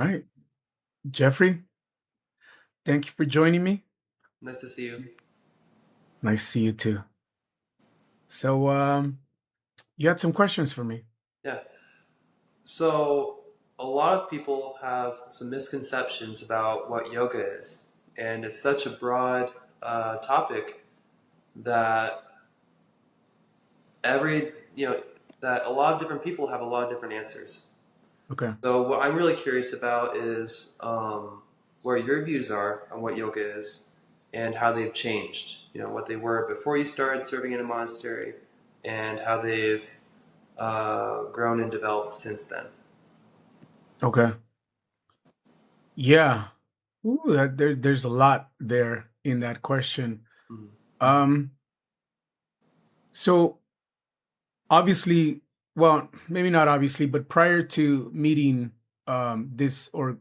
All right, Jeffrey, thank you for joining me. Nice to see you. Nice to see you too. So, you had some questions for me. Yeah. So, a lot of people have some misconceptions about what yoga is, and it's such a broad topic that every you know that a lot of different people have a lot of different answers. Okay. So, what I'm really curious about is where your views are on what yoga is and how they've changed. What they were before you started serving in a monastery, and how they've grown and developed since then. Okay. Yeah. Ooh, there's a lot there in that question. Mhm. Um, so obviously, well, maybe not obviously, but prior to meeting this or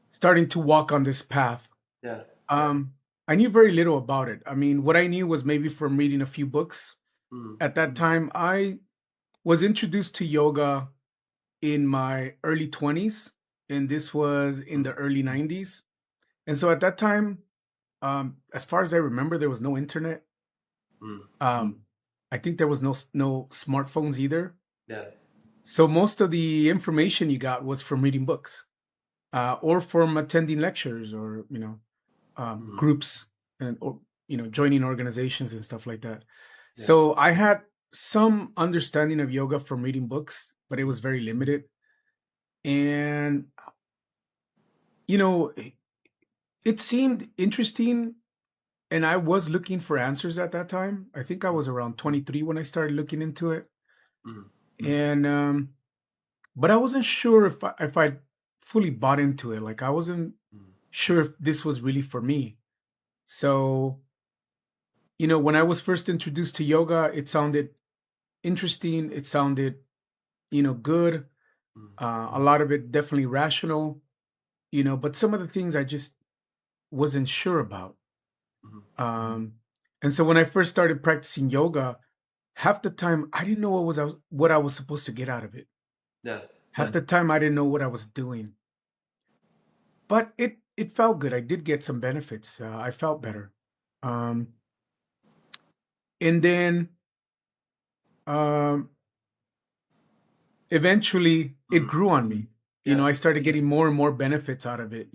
starting to walk on this path, Yeah. um, I knew very little about it. I mean, what I knew was maybe from reading a few books. Mm. At that time, I was introduced to yoga in my early 20s, and this was in Mm. the early 90s. And so at that time, as far as I remember, there was no internet. Mm. I think there was no smartphones either. Yeah. So most of the information you got was from reading books, or from attending lectures, or Mm. groups, and or joining organizations and stuff like that. Yeah. So I had some understanding of yoga from reading books, but it Mm. was very limited. And you know, it seemed interesting, and I was looking for answers at that time. I think I Mm. was around 23 when I started looking into it, Mm. and but I wasn't sure if I fully bought into it. Like I wasn't Mm. sure if this was really for me. So when I was first introduced to yoga, it sounded interesting. It sounded good. Mm. A lot of it definitely rational. But some of the things I just wasn't sure about. Mm. Um, and so when I first started practicing yoga, half the time I didn't know what I was supposed to get out of it. Yeah. Half the time I didn't know what I was doing. But it felt good. I did get some benefits. I felt better. Um, and then um, eventually it Mm. grew on me. Yeah. I started getting more and more benefits out of it.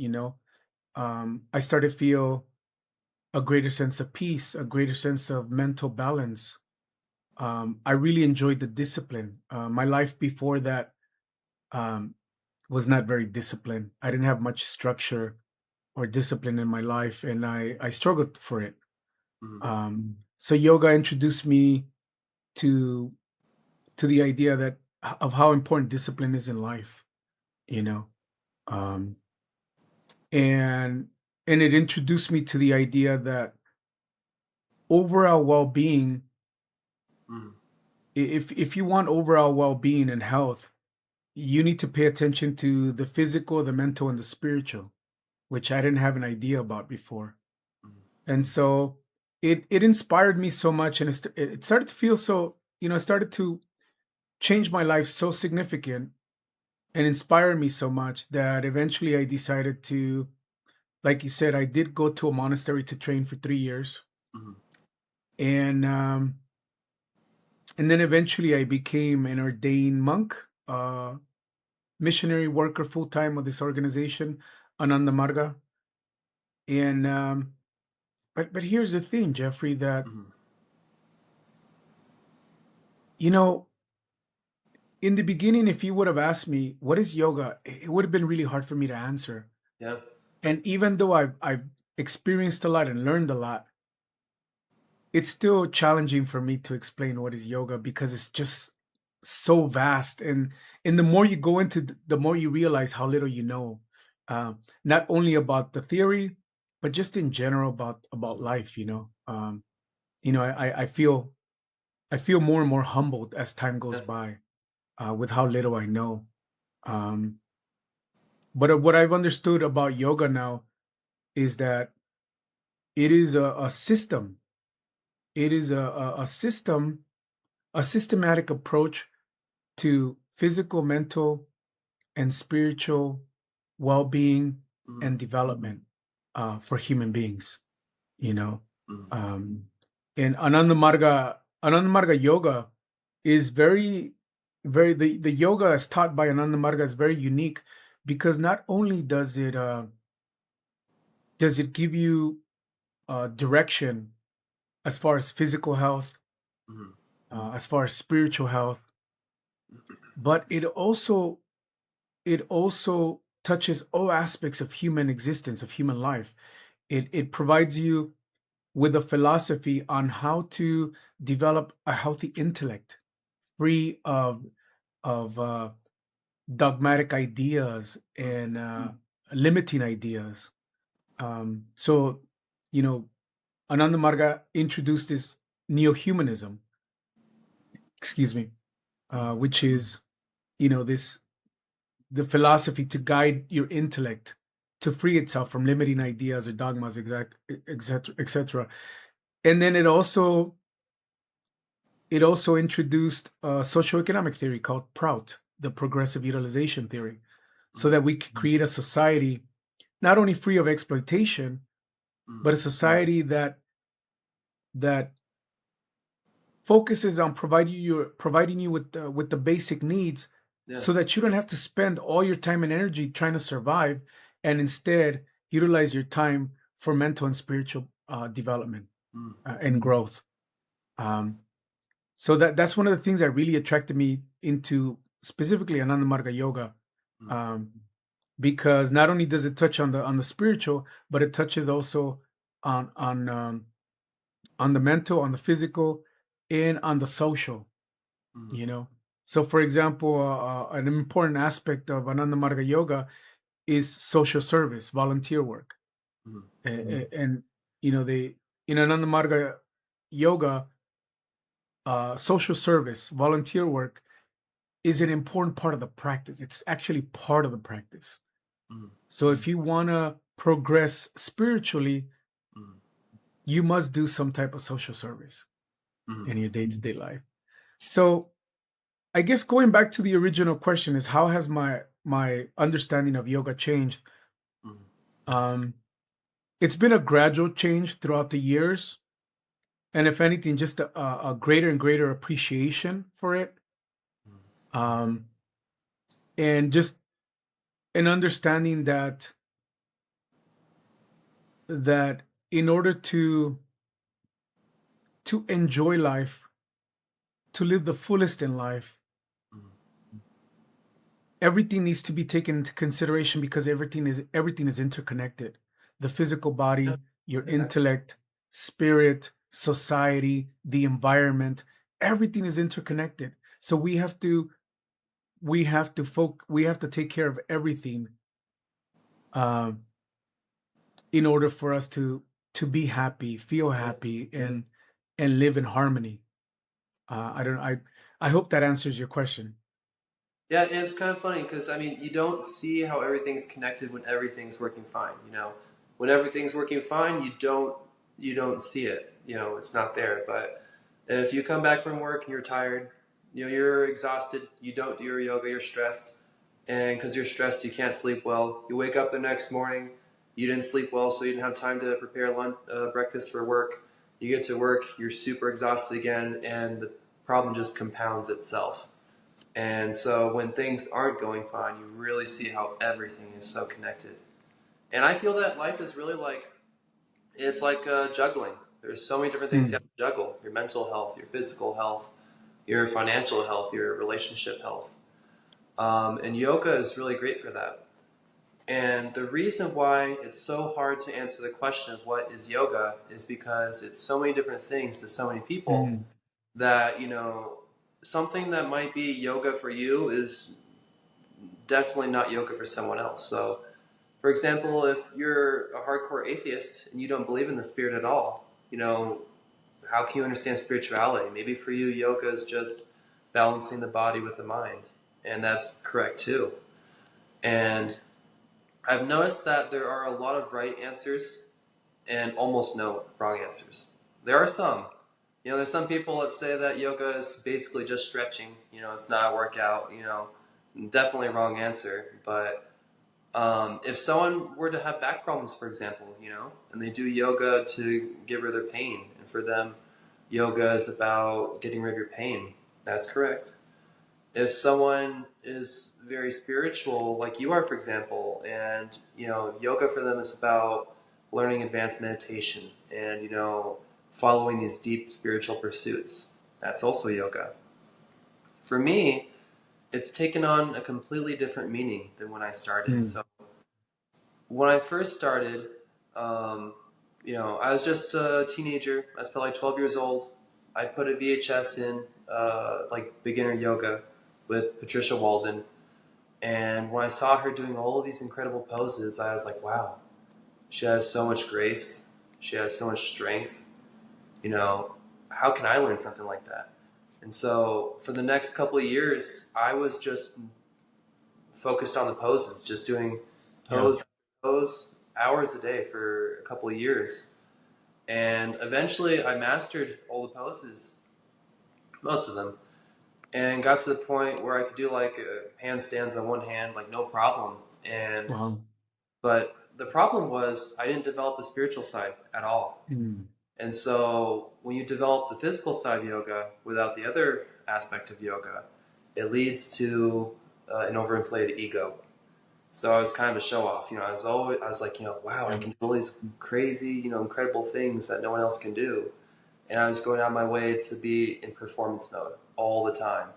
I started to feel a greater sense of peace, a greater sense of mental balance. I really enjoyed the discipline. My life before that um, was not very disciplined. I didn't have much structure or discipline in my life, and I struggled for it. Mm. So yoga introduced me to the idea that of how important discipline is in life. You know, um, and it introduced me to the idea that overall well-being, Mm. if you want overall well-being and health, you need to pay attention to the physical, the mental, and the spiritual, which I didn't have an idea about before. Mm. And so it inspired me so much, and it started to feel so, it started to change my life so significant and inspire me so much that eventually I decided to, like you said, I did go to a monastery to train for 3 years. Mm. And then eventually I became an ordained monk, missionary worker full time with this organization, Ananda Marga. And but here's the thing, Jeffrey, that Mm. you know, in the beginning, if you would have asked me what is yoga, it would have been really hard for me to answer. Yeah. And even though I've experienced a lot and learned a lot, it's still challenging for me to explain what is yoga because it's just so vast. And the more you go into the more you realize how little you know, not only about the theory, but just in general about life. I feel more and more humbled as time goes Yeah. by, with how little I know. Um, but what I've understood about yoga now is that it is a system. It is a system, a systematic approach to physical, mental, and spiritual. well-being, Mm-hmm. and development for human beings. You know, Mm-hmm. um, and Ananda Marga yoga is very the yoga as taught by Ananda Marga is very unique because not only does it give you direction as far as physical health, Mm-hmm. as far as spiritual health, but it also touches all aspects of human existence, of human life. It provides you with a philosophy on how to develop a healthy intellect, free of dogmatic ideas and limiting ideas. So, you know, Ananda Marga introduced this neo-humanism, excuse me, which is, this the philosophy to guide your intellect to free itself from limiting ideas or dogmas, etc., etc. And then it also introduced a socioeconomic theory called Prout, the progressive utilization theory, so that we could create a society not only free of exploitation, but a society that focuses on providing you with the basic needs, Yeah. so that you don't have to spend all your time and energy trying to survive, and instead utilize your time for mental and spiritual development Mm-hmm. and growth. Um, so that's one of the things that really attracted me into specifically Ananda Marga Yoga, um, because not only does it touch on the spiritual, but it touches also on on um, on the mental, on the physical, and on the social. Mm-hmm. You know, so for example, an important aspect of Ananda Marga Yoga is social service, volunteer work, and they in Ananda Marga Yoga, social service, volunteer work is an important part of the practice. It's actually part of the practice. Mm-hmm. So if you want to progress spiritually, you must do some type of social service Mm-hmm. in your day-to-day life. So I guess going back to the original question is, how has my understanding of yoga changed? Mm-hmm. Um, it's been a gradual change throughout the years, and if anything, just a greater and greater appreciation for it, um, and just an understanding that in order to enjoy life, to live the fullest in life, everything needs to be taken into consideration, because everything is interconnected. The physical Yeah. body, your Yeah. intellect, spirit, society, the environment, everything is interconnected. So we have to take care of everything, um, in order for us to be happy, feel Yeah. happy, and live in harmony. I don't I hope that answers your question. Yeah, and it's kind of funny because I mean, you don't see how everything's connected when everything's working fine. When everything's working fine, you don't see it. It's not there. But if you come back from work and you're tired, you're exhausted. You don't do your yoga. You're stressed, and because you're stressed, you can't sleep well. You wake up the next morning, you didn't sleep well, so you didn't have time to prepare lunch, breakfast for work. You get to work, you're super exhausted again, and the problem just compounds itself. And so when things aren't going fine, you really see how everything is so connected. And I feel that life is really it's like juggling. There's so many different things you have Mm, to juggle: your mental health, your physical health, your financial health, your relationship health. And yoga is really great for that. And the reason why it's so hard to answer the question of what is yoga is because it's so many different things to so many people mm, that, something that might be yoga for you is definitely not yoga for someone else. So, for example, if you're a hardcore atheist and you don't believe in the spirit at all, how can you understand spirituality? Maybe for you, yoga is just balancing the body with the mind, and that's correct too. And I've noticed that there are a lot of right answers and almost no wrong answers. There are some. There's some people that say that yoga is basically just stretching. It's not a workout. Definitely a wrong answer. But If someone were to have back problems, for example, and they do yoga to get rid of their pain, and for them, yoga is about getting rid of your pain. That's correct. If someone is very spiritual, like you are, for example, and yoga for them is about learning advanced meditation and following these deep spiritual pursuits. That's also yoga. For me, it's taken on a completely different meaning than when I started. Mm. So when I first started, um, I was just a teenager. I was probably 12 years old. I put a VHS in, like beginner yoga with Patricia Walden. And when I saw her doing all of these incredible poses, I was like, wow, she has so much grace. She has so much strength. You know, how can I learn something like that? And so for the next couple of years, I was just focused on the poses, just doing Yeah. pose, pose, hours a day for a couple of years. And eventually I mastered all the poses, most of them, and got to the point where I could do like handstands on one hand, like no problem. And Wow. but the problem was I didn't develop the spiritual side at all. Mm. And so when you develop the physical side of yoga without the other aspect of yoga, it leads to an overinflated ego. So I was kind of a show off. I was like, wow, I Yeah. can do all these crazy, incredible things that no one else can do. And I was going out of my way to be in performance mode all the time.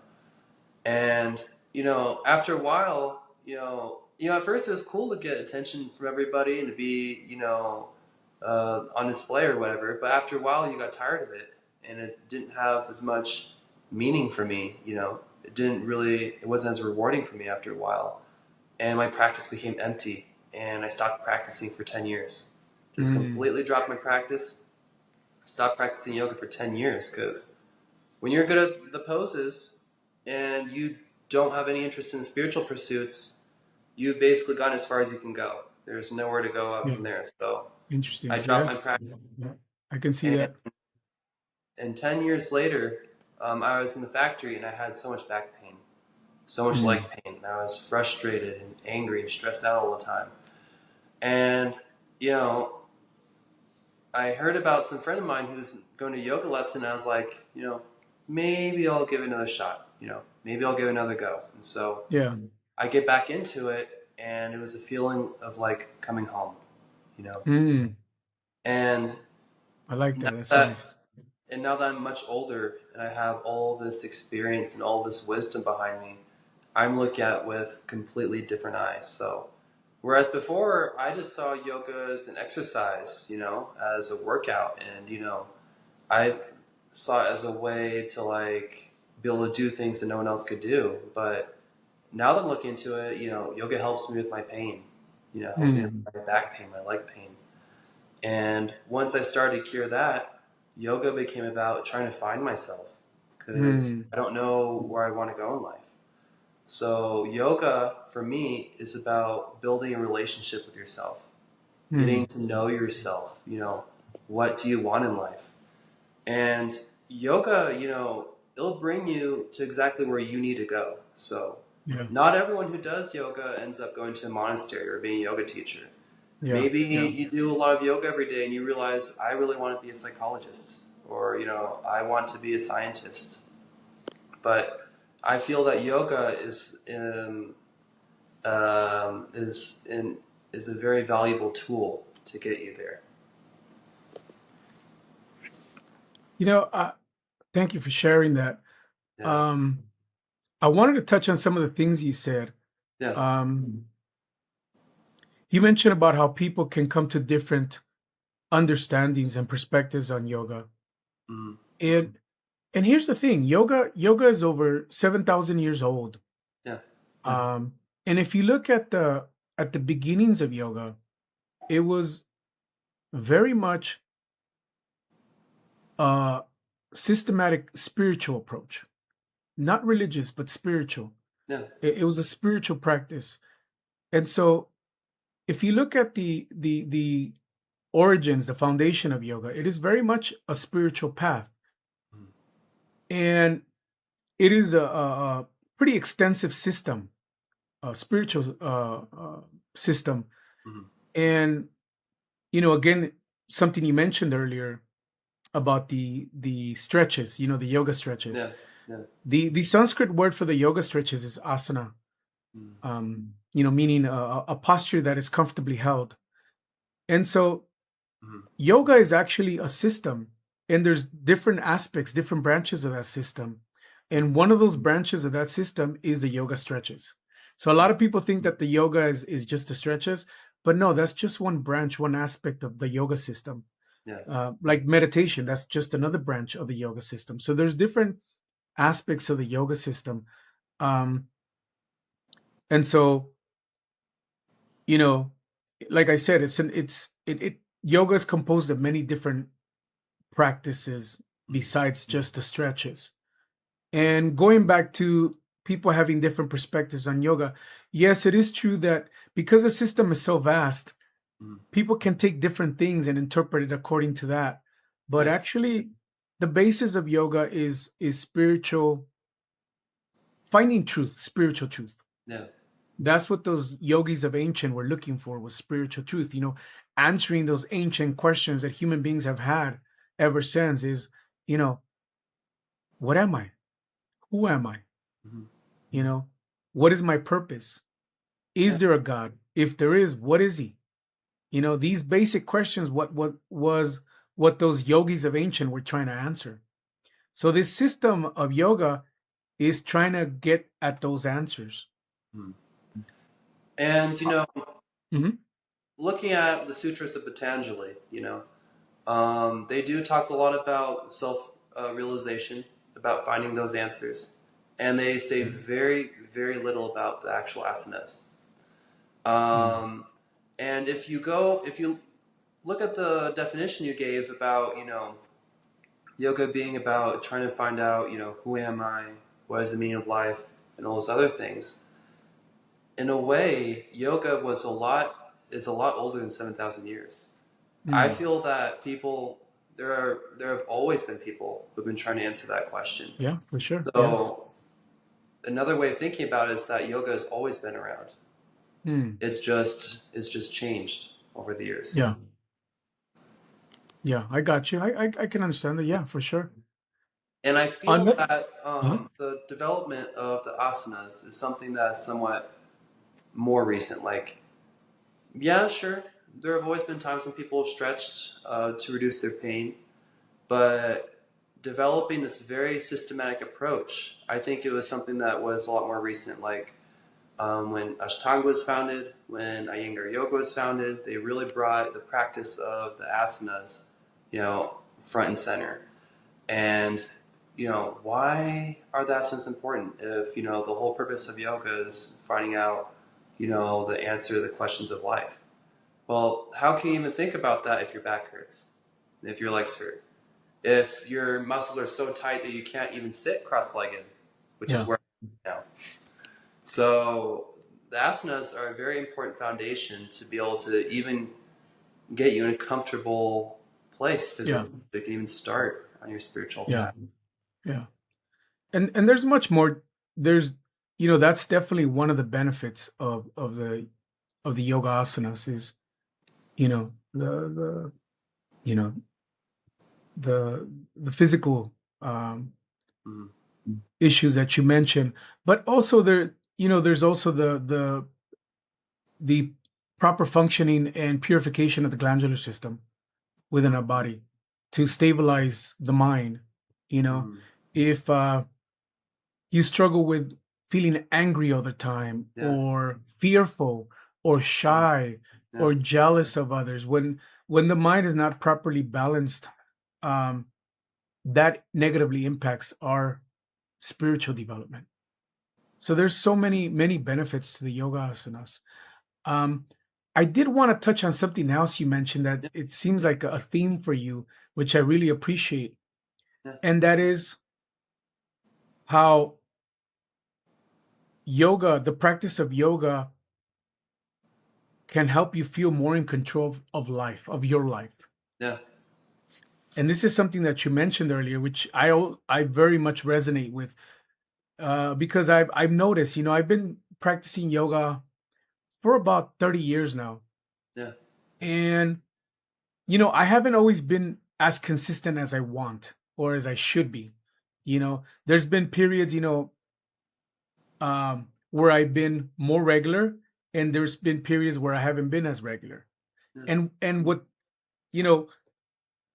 And after a while, at first it was cool to get attention from everybody and to be, on display or whatever. But after a while, you got tired of it, and it didn't have as much meaning for me. It wasn't as rewarding for me after a while, and my practice became empty, and I stopped practicing for 10 years. Just Mm. completely dropped my practice. Stopped practicing yoga for 10 years because when you're good at the poses and you don't have any interest in spiritual pursuits, you've basically gone as far as you can go. There's nowhere to go up Yeah. from there. So I Interesting. dropped my Yes. practice, Yeah. I can see and, that. and 10 years later, I was in the factory and I had so much back pain, so much leg Mm. pain. And I was frustrated and angry and stressed out all the time. And, you know, I heard about some friend of mine who was going to yoga lesson. And I was like, maybe I'll give it another shot. Maybe I'll give it another go. And so Yeah. I get back into it, and it was a feeling of like coming home, you know. Mm. And I like now that. That's that nice. now that I'm much older and I have all this experience and all this wisdom behind me, I'm looking at it with completely different eyes. So, whereas before I just saw yoga as an exercise, as a workout, and I saw it as a way to like be able to do things that no one else could do. But now that I'm looking into it, yoga helps me with my pain. Helps me with Mm. my back pain, my leg pain. And once I started to cure that, yoga became about trying to find myself because Mm. I don't know where I want to go in life. So yoga for me is about building a relationship with yourself, getting Mm. to know yourself. What do you want in life? And yoga, it'll bring you to exactly where you need to go. So Yeah. not everyone who does yoga ends up going to a monastery or being a yoga teacher. Yeah. Maybe Yeah. you do a lot of yoga every day and you realize, I really want to be a psychologist, or, I want to be a scientist. But I feel that yoga is in is a very valuable tool to get you there. I thank you for sharing that. Yeah, Um, I wanted to touch on some of the things you said. yeah, Um, you mentioned about how people can come to different understandings and perspectives on yoga. mm, And here's the thing, yoga is over 7,000 years old. yeah, And if you look at the beginnings of yoga, it was very much a systematic spiritual approach, not religious, but spiritual. yeah, It was a spiritual practice. And so if you look at the origins, the foundation of yoga, it is very much a spiritual path. mm, And it is a pretty extensive system, a spiritual system. Mhm. And again, something you mentioned earlier about the stretches, the yoga stretches. Yeah. Yeah. The Sanskrit word for the yoga stretches is asana, Mhm. meaning a posture that is comfortably held. And so Mhm. yoga is actually a system, and there's different aspects, different branches of that system. And one of those branches of that system is the yoga stretches. So a lot of people think that the yoga is just the stretches, but no, that's just one branch, one aspect of the yoga system. Yeah. Like meditation, that's just another branch of the yoga system. So there's different aspects of the yoga system. Um, and so, you know, like I said, yoga is composed of many different practices besides just the stretches. And going back to people having different perspectives on yoga, yes, it is true that because the system is so vast, Mhm. people can take different things and interpret it according to that. But Yeah. actually, the basis of yoga is spiritual, finding truth, spiritual truth. Yeah. That's what those yogis of ancient were looking for, was spiritual truth. Answering those ancient questions that human beings have had ever since is, you know, what am I? Who am I? Mhm. You know, what is my purpose? Yeah. Is there a God? If there is, what is he? These basic questions, what those yogis of ancient were trying to answer. So this system of yoga is trying to get at those answers. Mhm. And Mhm. looking at the sutras of Patanjali, they do talk a lot about self realization, about finding those answers, and they say very, very little about the actual asanas. Mm. Um, and if you look at the definition you gave about, yoga being about trying to find out, who am I, what is the meaning of life, and all those other things. In a way, yoga is a lot older than 7,000 years. I Mm. feel that there have always been people who've been trying to answer that question. Yeah, for sure. Yes. So another way of thinking about it is that yoga has always been around. Mm. It's just changed over the years. Yeah. Yeah, I got you. I can understand that. Yeah, for sure. And I On feel that, that huh? the development of the asanas is something that's somewhat more recent. Like, yeah, sure, there have always been times when people have stretched to reduce their pain, but developing this very systematic approach, I think it was something that was a lot more recent. Like when Ashtanga was founded, when Iyengar Yoga was founded, they really brought the practice of the asanas, front and center. And why are the asanas important? If the whole purpose of yoga is finding out, the answer to the questions of life. Well, how can you even think about that if your back hurts, if your legs hurt? If your muscles are so tight that you can't even sit cross-legged, which is Yeah. where I am now. So the asanas are a very important foundation to be able to even get you in a comfortable place Yeah. physically. So you can even start on your spiritual Yeah. path. Yeah. And there's much more. There's that's definitely one of the benefits of the yoga asanas is the you know the physical Mm, issues that you mentioned, but also there's also the proper functioning and purification of the glandular system within our body to stabilize the mind. you know mm, if you struggle with feeling angry all the time, yeah, or fearful, or mm, shy, yeah, or jealous of others, when the mind is not properly balanced, um, that negatively impacts our spiritual development. So there's so many benefits to the yoga asanas. um, I did want to touch on something else you mentioned that yeah, it seems like a theme for you, which I really appreciate, yeah, and that is how the practice of yoga can help you feel more in control of your life. yeah, And this is something that you mentioned earlier, which I very much resonate with, because I've noticed, I've been practicing yoga for about 30 years now. Yeah. And I haven't always been as consistent as I want or as I should be. There's been periods, where I've been more regular, and there's been periods where I haven't been as regular. Yeah. And you know,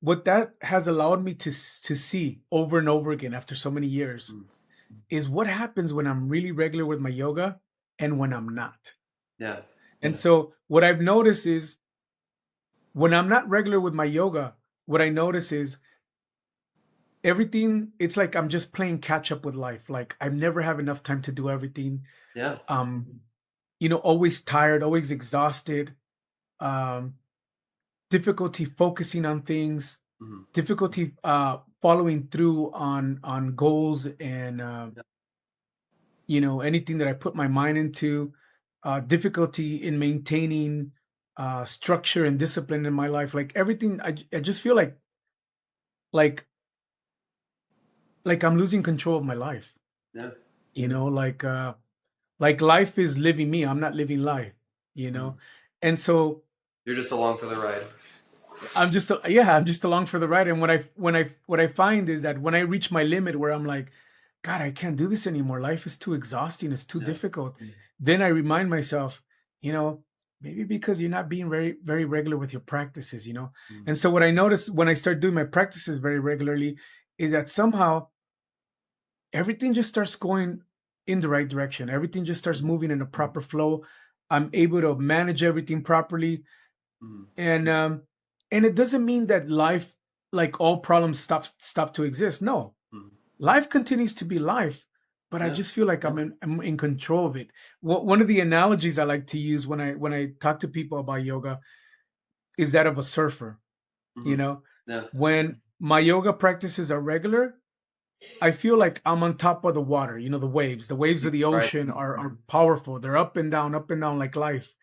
what that has allowed me to see over and over again after so many years Mm. is what happens when I'm really regular with my yoga and when I'm not. Yeah. And so what I've noticed is when I'm not regular with my yoga, what I notice is everything, it's like I'm just playing catch up with life. Like I never have enough time to do everything. Yeah. Um, always tired, always exhausted, um, difficulty focusing on things, Mm. difficulty following through on goals and Yeah. anything that I put my mind into, difficulty in maintaining structure and discipline in my life. Like everything, I just feel like like I'm losing control of my life. Yeah. Like life is living me. I'm not living life. You Mm. know, and so You're just along for the ride. I'm just along for the ride. And what I find is that when I reach my limit where I'm like, God, I can't do this anymore. Life is too exhausting. It's too Yeah. difficult. Then I remind myself, you know, maybe because you're not being very, very regular with your practices. Mm. And so what I notice when I start doing my practices very regularly is that somehow everything just starts going in the right direction. Everything just starts moving in a proper flow. I'm able to manage everything properly. Mm. And it doesn't mean that life, like all problems, stop to exist. No, Mm. life continues to be life, but I Yeah. just feel like I'm in control of it. One of the analogies I like to use when I talk to people about yoga is that of a surfer. you Mm. know Yeah. when my yoga practices are regular, I feel like I'm on top of the water. The waves of the Right. ocean are powerful. They're up and down like life,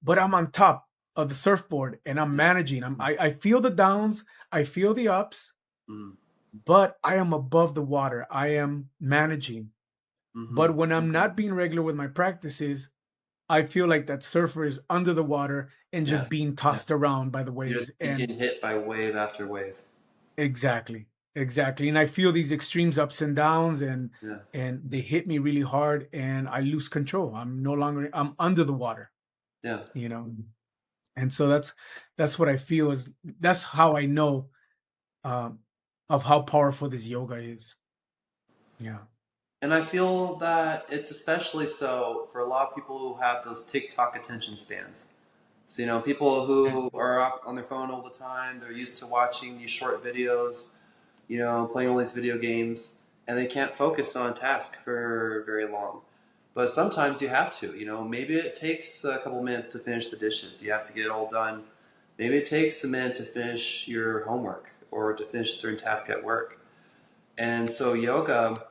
but I'm on top of the surfboard and I'm Yeah. managing. I feel the downs, I feel the ups, Mm. but I am above the water. I am managing. Mm-hmm. But when I'm not being regular with my practices, I feel like that surfer is under the water and Yeah. just being tossed around by the You just waves. keep And getting hit by wave after wave. exactly, exactly. And I feel these extremes ups and downs, Yeah. and they hit me really hard and I lose control. I'm under the water, Yeah. you know. And so that's what I feel is that's how I know um, of how powerful this yoga is. Yeah. And I feel that it's especially so for a lot of people who have those TikTok attention spans. So, people who are up on their phone all the time, they're used to watching these short videos, playing all these video games, and they can't focus on a task for very long. But sometimes you have to, maybe it takes a couple minutes to finish the dishes. You have to get it all done. Maybe it takes a minute to finish your homework or to finish a certain task at work. And so yoga,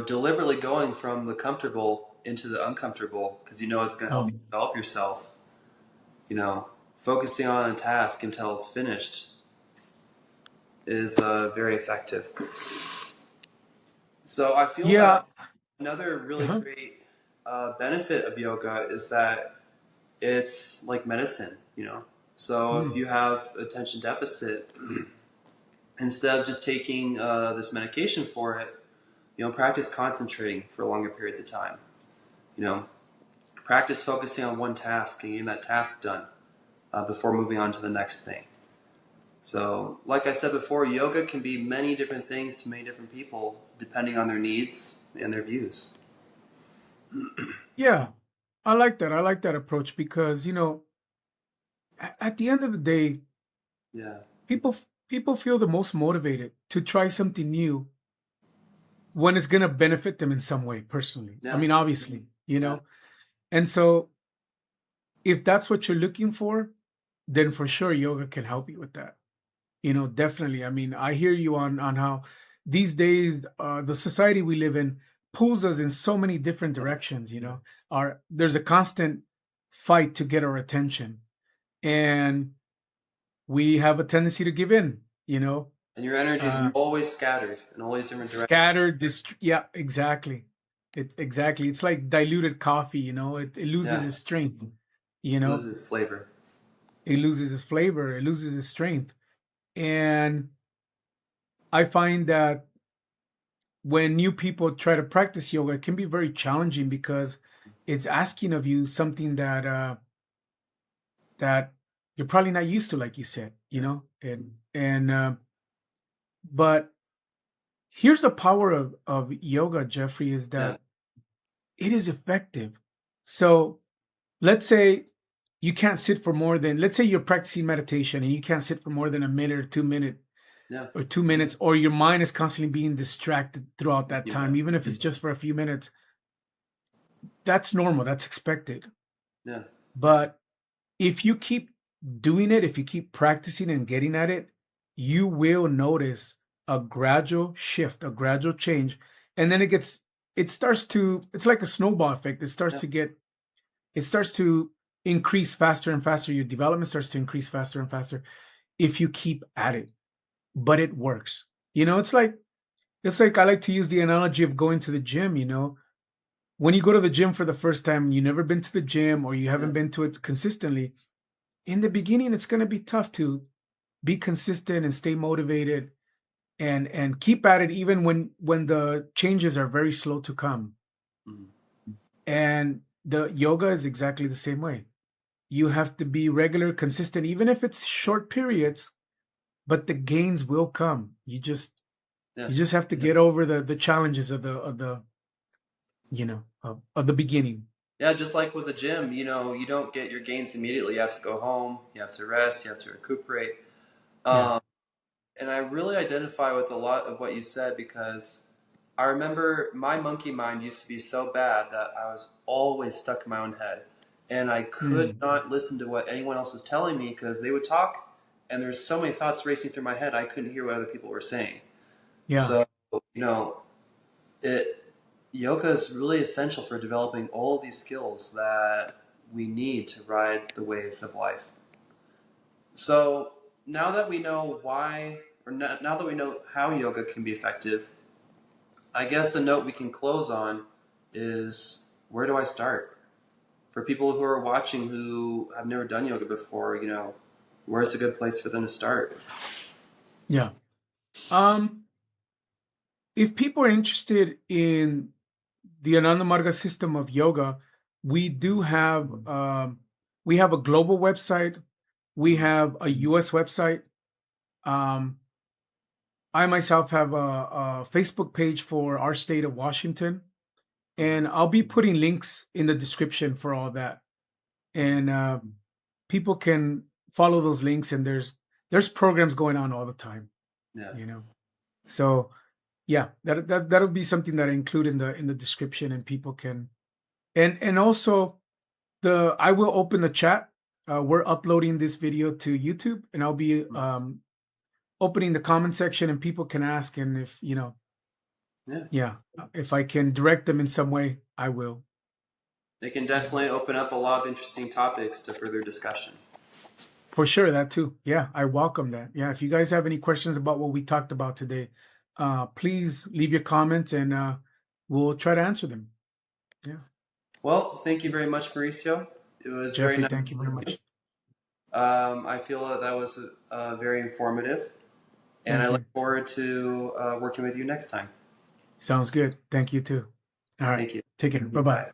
deliberately going from the comfortable into the uncomfortable because it's going to help you Um, develop yourself, you know, focusing on a task until it's finished is very effective. So I feel that yeah. another really Uh-huh. great benefit of yoga is that it's like medicine, So if Mm. you have attention deficit, instead of just taking this medication for it, practice concentrating for longer periods of time. You know, practice focusing on one task and getting that task done before moving on to the next thing. So, like I said before, yoga can be many different things to many different people depending on their needs and their views. Yeah. I like that. I like that approach because, at the end of the day, Yeah, people feel the most motivated to try something new when it's going to benefit them in some way personally. I yeah, mean, obviously, yeah, And so if that's what you're looking for, then for sure yoga can help you with that. Definitely. I mean, I hear you on how these days the society we live in pulls us in so many different yeah. directions. Our There's a constant fight to get our attention, and we have a tendency to give in. And your energy is Uh, always scattered in all these different directions. Scattered. Yeah, exactly. It's exactly. It's like diluted coffee, it loses Yeah, its strength, you know, loses its flavor. it loses its flavor, it loses its strength. And I find that when new people try to practice yoga, it can be very challenging because it's asking of you something that you're probably not used to, like you said, Yeah, but here's the power of yoga, Jeffrey, is yeah, that it is effective. So let's say you can't sit for more than, let's say you're practicing meditation and you can't sit for more than a minute or 2 minutes yeah. or 2 minutes, or your mind is constantly being distracted throughout that You time, bet. even if it's just for a few minutes. That's normal, that's expected. Yeah, But if you keep doing it, if you keep practicing and getting at it, you will notice a gradual shift, a gradual change. And then it's like a snowball effect. yeah. It starts to increase faster and faster. Your development starts to increase faster and faster if you keep at it. But it works. It's like I like to use the analogy of going to the gym, when you go to the gym for the first time, you never been to the gym or you Yeah. haven't been to it consistently. In the beginning, it's going to be tough to be consistent and stay motivated and keep at it even when the changes are very slow to come. Mhm. And the yoga is exactly the same way. You have to be regular, consistent, even if it's short periods, but the gains will come. Yeah. You just have to get over the challenges of the beginning. Yeah, just like with the gym, you don't get your gains immediately. You have to go home, you have to rest, you have to recuperate. Yeah. Um, and I really identify with a lot of what you said because I remember my monkey mind used to be so bad that I was always stuck in my own head. And I could Mm. not listen to what anyone else was telling me because they would talk and there's so many thoughts racing through my head I couldn't hear what other people were saying. Yeah. So, you know, it yoga is really essential for developing all of these skills that we need to ride the waves of life. So now that we know why, or now that we know how yoga can be effective, I guess a note we can close on is where do I start? For people who are watching who have never done yoga before, where's a good place for them to start? Yeah. Um, if people are interested in the Ananda Marga system of yoga, we do we have a global website, we Mhm. have a US website. Um, I myself have a Facebook page for our state of Washington, Mhm. and I'll be putting links in the description for all that. And people can follow those links, and there's programs going on all the time, Yeah, you know. So yeah, that'll be something that I include in the description, and people can and also the I will open the chat. We're uploading this video to YouTube, and I'll be Mhm. opening the comment section, and people can ask, and if Yeah. yeah, if I can direct them in some way, I will. They can Yeah, definitely open up a lot of interesting topics to further discussion. for sure, that too. Yeah, I welcome that. Yeah, if you guys have any questions about what we talked about today, please leave your comments, and we'll try to answer them. Yeah, Well, thank you very much, Mauricio. It was very Jeffrey, nice. thank you very much. I feel that was very informative, and I Thank look you. forward to working with you next time. Sounds good. Thank you too. All right. Thank you. Take care. Bye bye. Bye.